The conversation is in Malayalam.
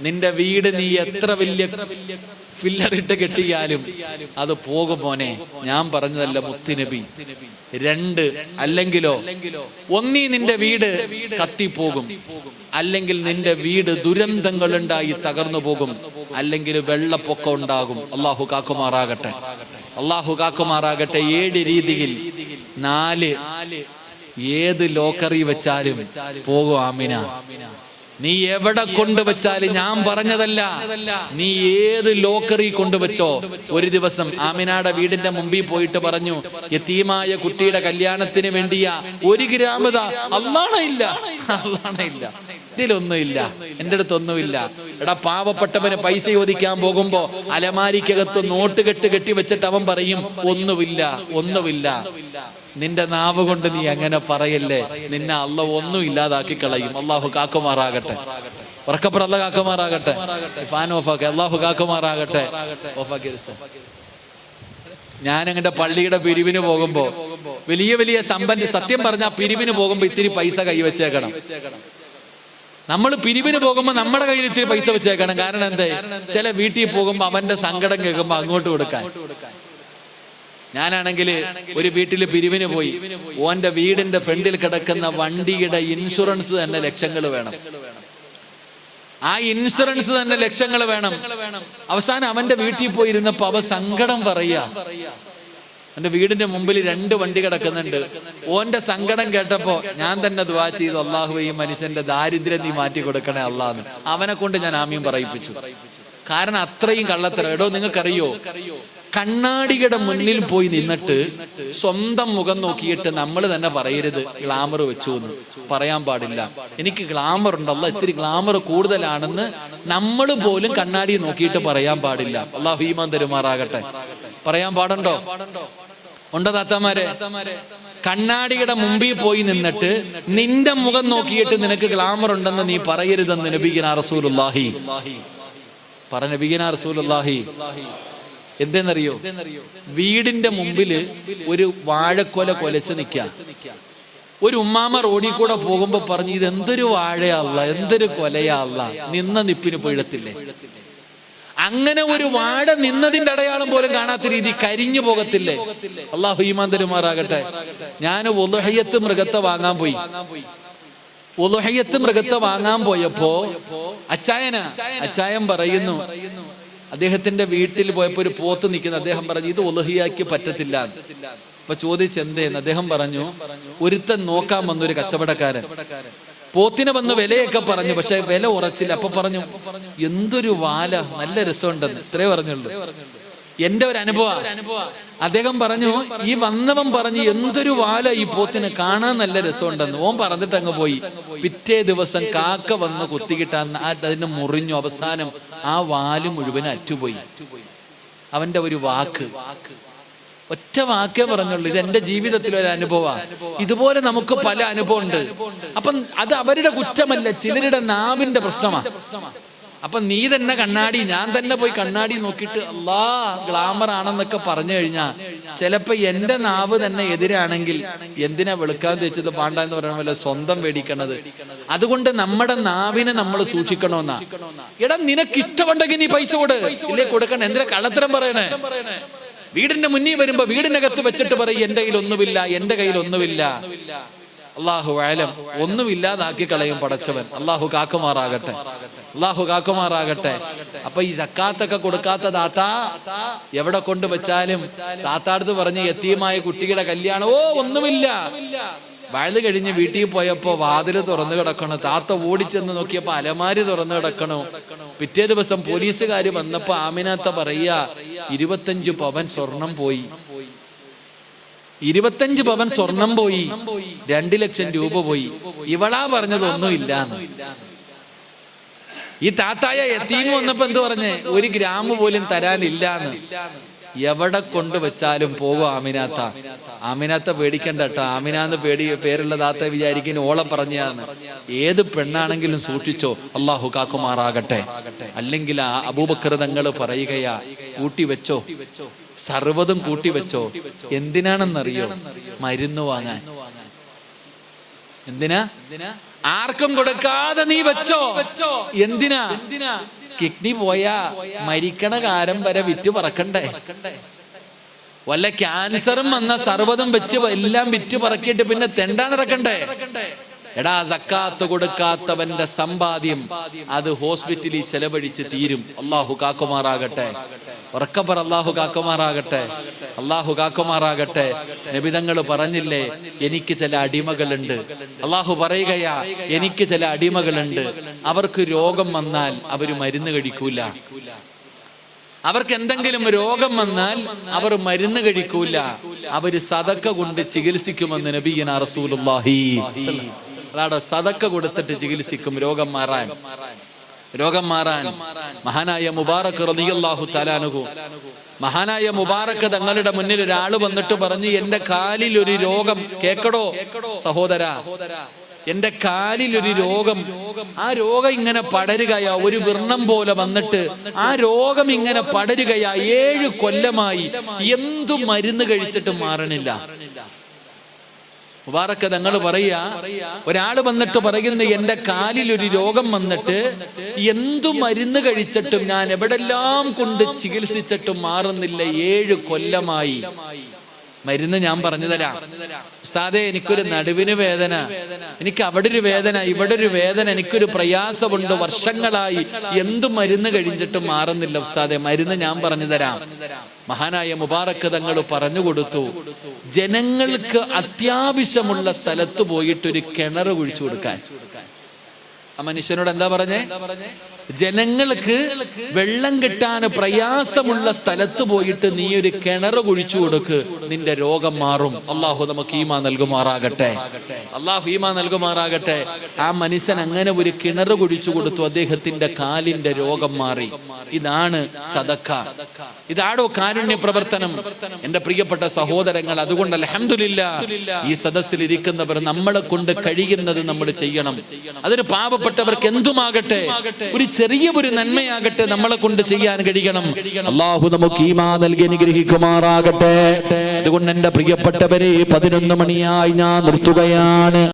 നിന്റെ വീട് നീ എത്ര വലിയ ഫില്ലറിട്ട് കെട്ടിയാലും അത് പോകും മോനെ. ഞാൻ പറഞ്ഞതല്ല മുത്തുനബി. 2 അല്ലെങ്കിലോ ഒന്നീ നിന്റെ വീട് കത്തിപ്പോകും, അല്ലെങ്കിൽ നിന്റെ വീട് ദുരന്തങ്ങൾ ഉണ്ടായി തകർന്നു പോകും, അല്ലെങ്കിൽ വെള്ളപ്പൊക്കം ഉണ്ടാകും. അള്ളാഹു കാക്കുമാറാകട്ടെ, അള്ളാഹു കാക്കുമാറാകട്ടെ. 7 രീതിയിൽ 4 ഏത് ലോക്കറി വെച്ചാലും പോകും ആമിന. നീ എവിടെ കൊണ്ടുവച്ചാലും, ഞാൻ പറഞ്ഞതല്ല, നീ ഏത് ലോക്കറി കൊണ്ടുവച്ചോ. ഒരു ദിവസം ആമിനയുടെ വീടിന്റെ മുമ്പിൽ പോയിട്ട് പറഞ്ഞു, യതീമായ കുട്ടിയുടെ കല്യാണത്തിന് വേണ്ടിയാ 1 ഗ്രാം അല്ലാണയില്ല, അല്ലാണയില്ല, ഇതിലൊന്നുമില്ല, എൻ്റെ അടുത്തൊന്നുമില്ല. എടാ, പാവപ്പെട്ടവന് പൈസ ചോദിക്കാൻ പോകുമ്പോ അലമാരിക്കകത്ത് നോട്ട് കെട്ടി വെച്ചിട്ട് അവൻ പറയും ഒന്നുമില്ല, ഒന്നുമില്ല. നിന്റെ നാവ് കൊണ്ട് നീ അങ്ങനെ പറയല്ലേ, നിന്നെ അള്ളാഹു ഒന്നും ഇല്ലാതാക്കി കളയും. അള്ളാഹു കാക്കുമാറാകട്ടെ, ഉറക്കപ്പുറം അള്ളാഹു കാക്കുമാറാകട്ടെ. ഫാൻ ഓഫാക്കെ, അള്ളാഹു കാക്കുമാറാകട്ടെ. ഓഫാക്കി. ഞാൻ അങ്ങനെ പള്ളിയുടെ പിരിവിന് പോകുമ്പോ വലിയ വലിയ സത്യം പറഞ്ഞാൽ പിരിവിന് പോകുമ്പോ ഇത്തിരി പൈസ കൈവച്ചേക്കണം. നമ്മൾ പിരിവിന് പോകുമ്പോൾ നമ്മുടെ കയ്യിൽ ഇത്തിരി പൈസ വെച്ചേക്കണം. കാരണം എന്തേ, ചില വീട്ടിൽ പോകുമ്പോ അവന്റെ സങ്കടം കേൾക്കുമ്പോ അങ്ങോട്ട് കൊടുക്കാൻ. ഞാനാണെങ്കിൽ ഒരു വീട്ടിൽ പിരിവിന് പോയി, ഓന്റെ വീടിന്റെ ഫ്രണ്ടിൽ കിടക്കുന്ന വണ്ടിയുടെ ഇൻഷുറൻസ് തന്നെ ലക്ഷങ്ങൾ വേണം. ആ ഇൻഷുറൻസ് തന്നെ ലക്ഷങ്ങൾ വേണം. അവസാനം അവന്റെ വീട്ടിൽ പോയിരുന്നപ്പോ അവ സങ്കടം പറയാ. എന്റെ വീടിന്റെ മുമ്പിൽ 2 വണ്ടി കിടക്കുന്നുണ്ട്. ഓന്റെ സങ്കടം കേട്ടപ്പോ ഞാൻ തന്നെ ദുആ ചെയ്തു, അള്ളാഹുവേ, ഈ മനുഷ്യന്റെ ദാരിദ്ര്യം നീ മാറ്റി കൊടുക്കണേ അള്ളാഹ്. അവനെ കൊണ്ട് ഞാൻ ആമീൻ പറയിപ്പിച്ചു. കാരണം അത്രയും കള്ളത്തരം. എടോ, നിങ്ങൾക്കറിയോ, കണ്ണാടിയുടെ മുന്നിൽ പോയി നിന്നിട്ട് സ്വന്തം മുഖം നോക്കിയിട്ട് നമ്മൾ തന്നെ പറയരുത് ഗ്ലാമർ വെച്ചു എന്ന്. പറയാൻ പാടില്ല. എനിക്ക് ഗ്ലാമർ ഉണ്ടല്ലോ, ഇത്തിരി ഗ്ലാമർ കൂടുതലാണെന്ന് നമ്മൾ പോലും കണ്ണാടി നോക്കിയിട്ട് പറയാൻ പാടില്ല. അള്ളാഹു ഈമാൻ തരുമാറാകട്ടെ. പറയാൻ പാടുണ്ടോ? ഉണ്ടോ താത്തമാരെ? കണ്ണാടിയുടെ മുമ്പിൽ പോയി നിന്നിട്ട് നിന്റെ മുഖം നോക്കിയിട്ട് നിനക്ക് ഗ്ലാമർ ഉണ്ടെന്ന് നീ പറയരുതെന്ന് നബിയുനാ റസൂലുള്ളാഹി റസൂലുള്ളാഹി. എന്തെന്നറിയോ, വീടിന്റെ മുമ്പില് ഒരു വാഴക്കൊല കൊലച്ച് നിൽക്കുക. ഒരു ഉമ്മാമ റോഡിൽ കൂടെ പോകുമ്പോ പറഞ്ഞു, ഇത് എന്തൊരു വാഴയാ അല്ലാ, എന്തൊരു കൊലയാ അല്ലാ, നിന്ന നിപ്പിന് പിഴത്തില്ലേ. അങ്ങനെ ഒരു വാഴ നിന്നതിന്റെ അടയാളം പോലും കാണാത്ത രീതി കരിഞ്ഞു പോകത്തില്ലേ. അള്ളാഹു ഈമാൻ തരുമാറാകട്ടെ. ഞാൻ ഉളുഹിയ്യത്ത് മൃഗത്തെ വാങ്ങാൻ പോയി. ഉളുഹിയ്യത്ത് മൃഗത്തെ വാങ്ങാൻ പോയപ്പോ അച്ചായൻ പറയുന്നു, അദ്ദേഹത്തിന്റെ വീട്ടിൽ പോയപ്പോ ഒരു പോത്ത് നിൽക്കുന്നു. അദ്ദേഹം പറഞ്ഞു, ഇത് ഉളുഹിയ്യക്ക് പറ്റത്തില്ല. അപ്പൊ ചോദിച്ചെന്തേന്ന്. അദ്ദേഹം പറഞ്ഞു, ഒരുത്തൻ നോക്കാൻ വന്നൊരു കച്ചവടക്കാരൻ പോത്തിനെ വന്ന് വിലയൊക്കെ പറഞ്ഞു, പക്ഷെ വില ഉറച്ചില്ല. അപ്പൊ പറഞ്ഞു, എന്തൊരു വാല, നല്ല രസമുണ്ടെന്ന്. ഇത്രേ പറഞ്ഞുള്ളൂ. എന്റെ ഒരു അനുഭവം. അദ്ദേഹം പറഞ്ഞു, ഈ വന്നവൻ പറഞ്ഞു, എന്തൊരു വാല ഈ പോത്തിന്, കാണാൻ നല്ല രസമുണ്ടെന്ന്. ഓൻ പറഞ്ഞിട്ട് അങ്ങ് പോയി. പിറ്റേ ദിവസം കാക്ക വന്ന് കുത്തിക്കിട്ടാൻ അതിന് മുറിഞ്ഞു. അവസാനം ആ വാല് മുഴുവൻ അറ്റുപോയി. അവന്റെ ഒരു വാക്ക്, ഒറ്റ വാക്കേ പറഞ്ഞുള്ളൂ. ഇത് എന്റെ ജീവിതത്തിലൊരു അനുഭവമാണ്. ഇതുപോലെ നമുക്ക് പല അനുഭവം ഉണ്ട്. അപ്പം അത് അവരുടെ കുറ്റമല്ല, ചിലരുടെ നാവിന്റെ പ്രശ്നമാണ്. അപ്പൊ നീ തന്നെ കണ്ണാടി, ഞാൻ തന്നെ പോയി കണ്ണാടി നോക്കിയിട്ട് അല്ലാ ഗ്ലാമർ ആണെന്നൊക്കെ പറഞ്ഞു കഴിഞ്ഞാൽ ചിലപ്പോ എന്റെ നാവ് തന്നെ എതിരാണെങ്കിൽ എന്തിനാ വെളുക്കാൻ തേച്ചത് പാണ്ട എന്ന് പറയണമല്ലോ, സ്വന്തം മേടിക്കണത്. അതുകൊണ്ട് നമ്മുടെ നാവിനെ നമ്മൾ സൂക്ഷിക്കണമെന്നാ. എടാ, നിനക്ക് ഇഷ്ടമുണ്ടെങ്കിൽ നീ പൈസ ഇല്ലേ കൊടുക്കണേ, എന്തിനാ കള്ളത്തരം പറയണേ? വീടിന്റെ മുന്നിൽ വരുമ്പോ വീടിനകത്ത് വെച്ചിട്ട് പറയും, എന്റെ കയ്യിൽ ഒന്നുമില്ല, എന്റെ കയ്യിൽ ഒന്നുമില്ല. അള്ളാഹു ആലം, ഒന്നുമില്ലാതാക്കി കളയും പടച്ചവൻ. അള്ളാഹു കാക്കുമാറാകട്ടെ, അള്ളാഹു കാക്കുമാറാകട്ടെ. അപ്പൊ ഈ സക്കാത്തൊക്കെ കൊടുക്കാത്ത താത്ത എവിടെ കൊണ്ടുവച്ചാലും താത്താടുത്ത് പറഞ്ഞ് യതീമായ കുട്ടിയുടെ കല്യാണം, ഓ ഒന്നുമില്ല. വയല് കഴിഞ്ഞ് വീട്ടിൽ പോയപ്പോ വാതില് തുറന്നു കിടക്കണു. താത്ത ഓടിച്ചെന്ന് നോക്കിയപ്പോ അലമാരി തുറന്നു കിടക്കണു. പിറ്റേ ദിവസം പോലീസുകാര് വന്നപ്പോ ആമിനാത്ത പറയാ, 25 പവൻ സ്വർണം പോയി. 25 പവൻ സ്വർണം പോയി, 2 ലക്ഷം രൂപ പോയി. ഇവളാ പറഞ്ഞത് ഒന്നുമില്ലാന്ന്. ഈ താത്തായ യതീം വന്നപ്പോ എന്ത് പറഞ്ഞേ, 1 ഗ്രാം പോലും തരാനില്ലാന്ന്. എവിടെ കൊണ്ടുവച്ചാലും പോകും ആമിനാത്ത. ആമിനാത്ത പേടിക്കണ്ട കേട്ടോ. ആമിനാന്ന് പേരുള്ള താത്ത വിചാരിക്കുന്ന ഓളം പറഞ്ഞാന്ന്. ഏത് പെണ്ണാണെങ്കിലും സൂക്ഷിച്ചോ, അള്ളാഹു കാക്കുമാറാകട്ടെ. അല്ലെങ്കിൽ ആ അബൂബക്കർ തങ്ങൾ പറയുകയാ, കൂട്ടിവെച്ചോ, സർവ്വതും കൂട്ടിവെച്ചോ. എന്തിനാണെന്നറിയോ? മരുന്ന് വാങ്ങാൻ. എന്തിനാ? ആർക്കും കൊടുക്കാതെ നീ വെച്ചോ. എന്തിനാ? കിഡ്നി പോയാ മരിക്കണ കാലം വരെ വിറ്റ് പറക്കണ്ടേ? വല്ല ക്യാൻസറും വന്ന സർവ്വതും വെച്ച് എല്ലാം വിറ്റ് പറക്കിയിട്ട് പിന്നെ തെണ്ടാ നടക്കണ്ടേ? എടാ, സക്കാത്ത് കൊടുക്കാത്തവന്റെ സമ്പാദ്യം അത് ഹോസ്പിറ്റലിൽ ചെലവഴിച്ച് തീരും. അള്ളാഹു കാക്കുമാറാകട്ടെ. ഉറക്കപ്പറ, അള്ളാഹു കാക്കുമാറാകട്ടെ, അള്ളാഹു കാക്കുമാറാകട്ടെ. നബിതങ്ങൾ പറഞ്ഞില്ലേ, എനിക്ക് ചില അടിമകളുണ്ട്. അള്ളാഹു പറയുകയാ, എനിക്ക് ചില അടിമകളുണ്ട്. അവർക്ക് രോഗം വന്നാൽ അവര് മരുന്ന് കഴിക്കൂല. അവർക്ക് എന്തെങ്കിലും രോഗം വന്നാൽ അവർ മരുന്ന് കഴിക്കൂല. അവര് സദക്ക കൊണ്ട് ചികിത്സിക്കുമെന്ന് നബിയുനാ റസൂലുള്ളാഹി. അതാണ് സദക്ക കൊടുത്തിട്ട് ചികിത്സിക്കും രോഗം മാറാൻ. മഹാനായ മുബാറക് റളിയല്ലാഹു തആല അൻഹു, മഹാനായ മുബാറക് തങ്ങളുടെ മുന്നിൽ ഒരാൾ വന്നിട്ട് പറഞ്ഞു, എന്റെ കാലിൽ ഒരു രോഗം. കേക്കടോ സഹോദരാ, എന്റെ കാലിൽ ഒരു രോഗം. ആ രോഗം ഇങ്ങനെ പടരുകയാ, ഒരു വ്രണം പോലെ വന്നിട്ട് ആ രോഗം ഇങ്ങനെ പടരുകയാ. 7 കൊല്ലമായി എന്തു മരുന്ന് കഴിച്ചിട്ട് മാറണില്ല. മുബാറക് തങ്ങൾ പറയാ, ഒരാള് വന്നിട്ട് പറയുന്നു, എന്റെ കാലിൽ ഒരു രോഗം വന്നിട്ട് എന്തു മരുന്ന് കഴിച്ചിട്ടും ഞാൻ എവിടെല്ലാം കൊണ്ട് ചികിത്സിച്ചിട്ടും മാറുന്നില്ല. 7 കൊല്ലമായി. മരുന്ന് ഞാൻ പറഞ്ഞു തരാം. ഉസ്താദേ, എനിക്കൊരു നടുവിന് വേദന, എനിക്ക് അവിടെ ഒരു വേദന, ഇവിടെ ഒരു വേദന, എനിക്കൊരു പ്രയാസമുണ്ട്, വർഷങ്ങളായി എന്തു മരുന്ന് കഴിച്ചിട്ടും മാറുന്നില്ല ഉസ്താദേ, മരുന്ന് ഞാൻ പറഞ്ഞു തരാം. മഹാനായ മുബാറക് തങ്ങൾ പറഞ്ഞു കൊടുത്തു, ജനങ്ങൾക്ക് അത്യാവശ്യമുള്ള സ്ഥലത്ത് പോയിട്ട് ഒരു കിണർ കുഴിച്ചു കൊടുക്കാൻ. ആ മനുഷ്യനോട് എന്താ പറഞ്ഞേ? ജനങ്ങൾക്ക് വെള്ളം കിട്ടാൻ പ്രയാസമുള്ള സ്ഥലത്ത് പോയിട്ട് നീ ഒരു കിണർ കുഴിച്ചു കൊടുക്ക്, നിന്റെ രോഗം മാറും. അള്ളാഹു നമുക്ക് ഈമാൻ നൽകുമാറാകട്ടെ, അള്ളാഹു ഈമാൻ നൽകുമാറാകട്ടെ. ആ മനുഷ്യൻ അങ്ങനെ ഒരു കിണർ കുഴിച്ചു കൊടുത്തു, അദ്ദേഹത്തിന്റെ കാലിന്റെ രോഗം മാറി. ഇതാണ് സദക്ക, ഇതാണോ കാരുണ്യ പ്രവർത്തനം? എന്റെ പ്രിയപ്പെട്ട സഹോദരങ്ങൾ, അതുകൊണ്ട് അൽഹംദുലില്ലാഹ് ഈ സദസ്സിൽ ഇരിക്കുന്നവർ നമ്മളെ കൊണ്ട് കഴിയുന്നത് നമ്മൾ ചെയ്യണം. അതൊരു പാവപ്പെട്ടവർക്ക് എന്തുമാകട്ടെ, ഒരു ചെറിയ ഒരു നന്മയാകട്ടെ, നമ്മളെ കൊണ്ട് ചെയ്യാൻ കഴിയണം. അല്ലാഹു നമുക്ക് ഈമാൻ നൽകി അനുഗ്രഹിക്കുമാറാകട്ടെ. അതുകൊണ്ട് എന്റെ പ്രിയപ്പെട്ടവരെ, 11 മണിയായി ഞാൻ നിർത്തുകയാണ്.